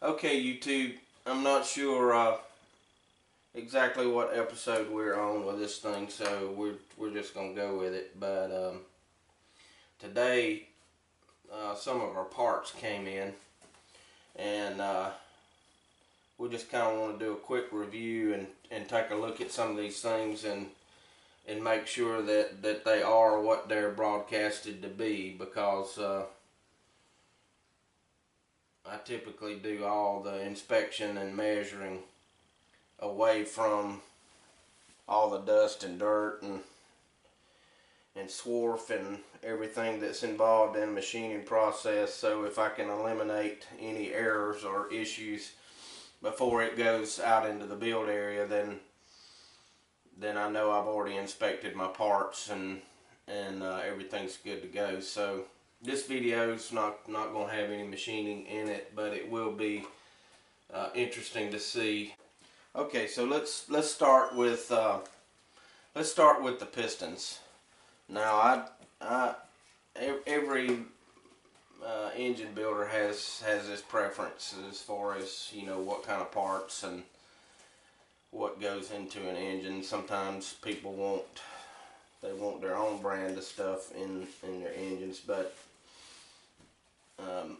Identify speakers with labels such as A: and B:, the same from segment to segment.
A: Okay, YouTube, I'm not sure exactly what episode we're on with this thing, so we're just gonna go with it. But today, some of our parts came in, and we just kind of want to do a quick review and take a look at some of these things and make sure that they are what they're broadcasted to be, because I typically do all the inspection and measuring away from all the dust and dirt and swarf and everything that's involved in the machining process. So if I can eliminate any errors or issues before it goes out into the build area, then I know I've already inspected my parts and everything's good to go. So this video is not going to have any machining in it, but it will be interesting to see. Okay, so let's start with the pistons. Now, every engine builder has his preference as far as, you know, what kind of parts and what goes into an engine. Sometimes people want their own brand of stuff in their engines, but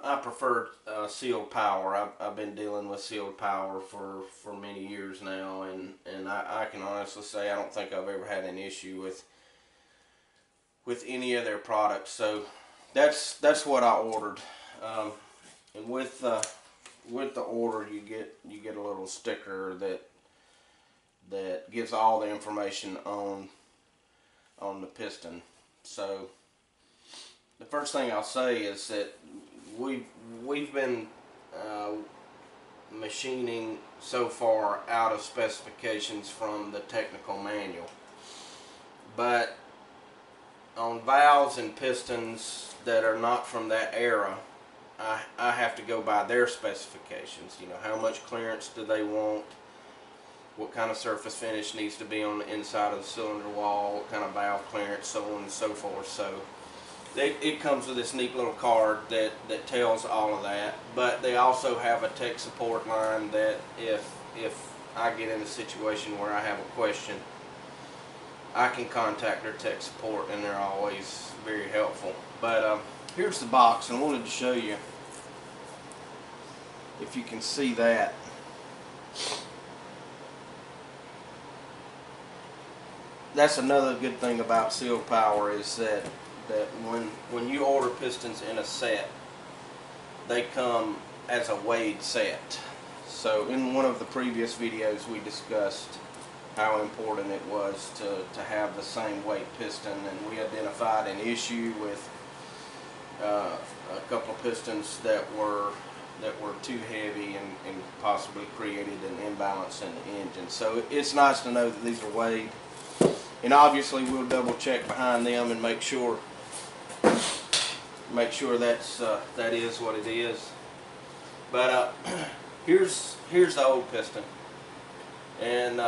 A: I prefer sealed power. I've been dealing with sealed power for many years now, and I can honestly say I don't think I've ever had an issue with any of their products. So that's what I ordered, and with the order you get a little sticker that gives all the information on the piston. So the first thing I'll say is that we've been machining so far out of specifications from the technical manual, but on valves and pistons that are not from that era, I have to go by their specifications. You know, how much clearance do they want, what kind of surface finish needs to be on the inside of the cylinder wall, what kind of valve clearance, so on and so forth. So it comes with this neat little card that tells all of that, but they also have a tech support line that if I get in a situation where I have a question, I can contact their tech support, and they're always very helpful. But here's the box, and I wanted to show you if you can see that. That's another good thing about sealed power, is that when you order pistons in a set, they come as a weighed set. So in one of the previous videos we discussed how important it was to have the same weight piston, and we identified an issue with a couple of pistons that were too heavy and possibly created an imbalance in the engine. So it's nice to know that these are weighed, and obviously we'll double check behind them and make sure that is what it is. But here's the old piston, and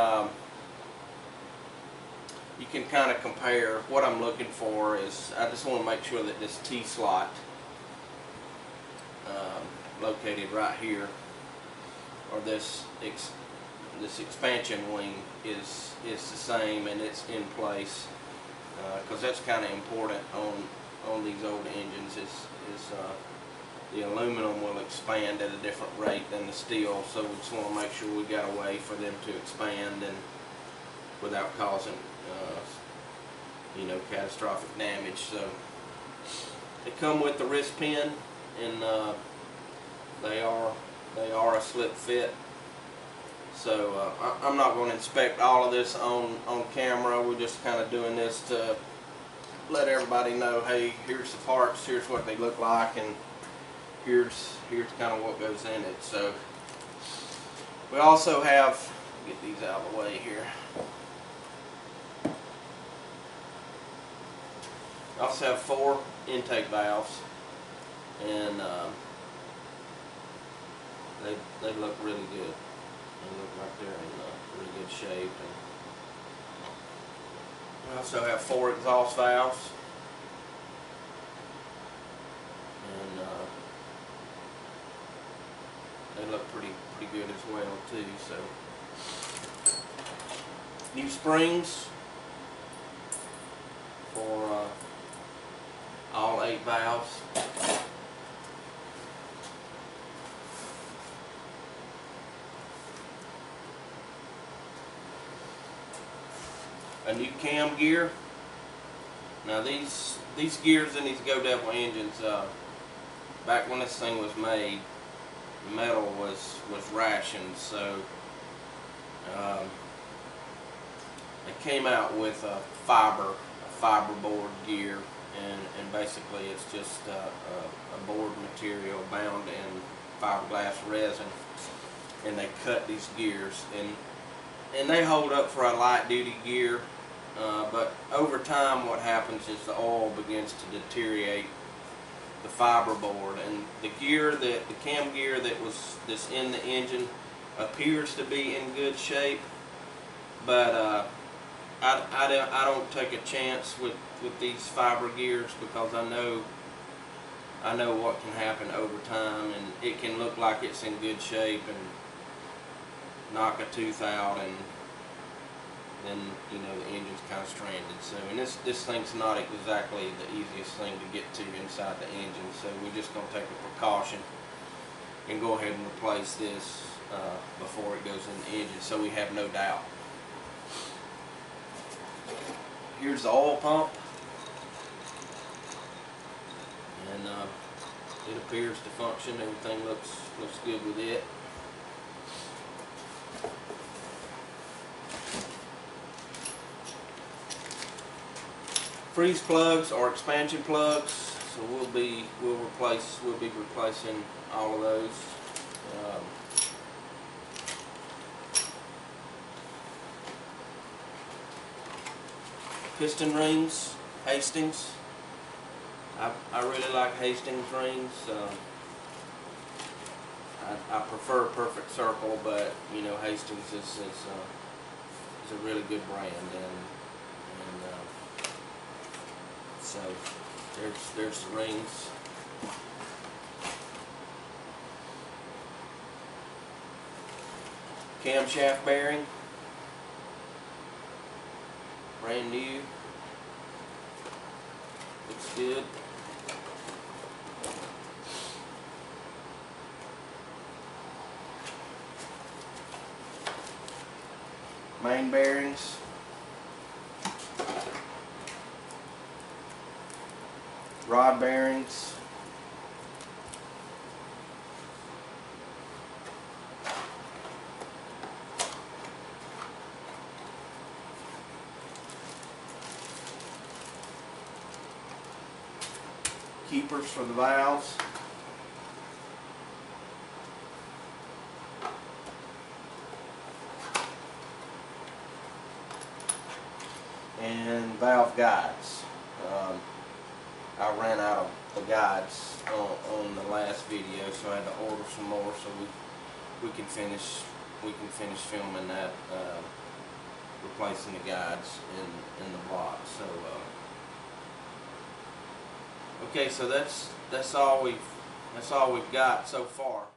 A: you can kind of compare. What I'm looking for is, I just want to make sure that this T-slot located right here, or this expansion wing is the same and it's in place, because that's kind of important on these old engines. Is the aluminum will expand at a different rate than the steel, so we just want to make sure we got a way for them to expand and without causing you know, catastrophic damage. So they come with the wrist pin, and they are a slip fit. So I'm not going to inspect all of this on camera. We're just kind of doing this to let everybody know, hey, here's the parts, here's what they look like, and here's kind of what goes in it. So we also have, get these out of the way here. I also have 4 intake valves, and they look really good. They look like they're in really good shape. And I also have 4 exhaust valves, and they look pretty good as well too. So new springs for all 8 valves. A new cam gear. Now these gears in these Go Devil engines, back when this thing was made, metal was rationed, so they came out with a fiber board gear, and basically it's just a board material bound in fiberglass resin, and they cut these gears, and they hold up for a light duty gear, but over time what happens is the oil begins to deteriorate the fiber board, and the cam gear that's in the engine appears to be in good shape, but I don't take a chance with these fiber gears, because I know what can happen over time, and it can look like it's in good shape and knock a tooth out, and then you know the engine's kind of stranded. So, and this thing's not exactly the easiest thing to get to inside the engine, so we're just going to take a precaution and go ahead and replace this before it goes in the engine, so we have no doubt. Here's the oil pump, and it appears to function. Everything looks good with it. Freeze plugs or expansion plugs, so we'll be replacing all of those. Piston rings, Hastings. I really like Hastings rings. I prefer Perfect Circle, but you know Hastings is a really good brand, and so there's the rings. Camshaft bearing, brand new, looks good. Main bearings, rod bearings, keepers for the valves, and valve guides. I ran out of the guides on the last video, so I had to order some more so we can finish filming that, replacing the guides in the block. So okay, so that's all we've got so far.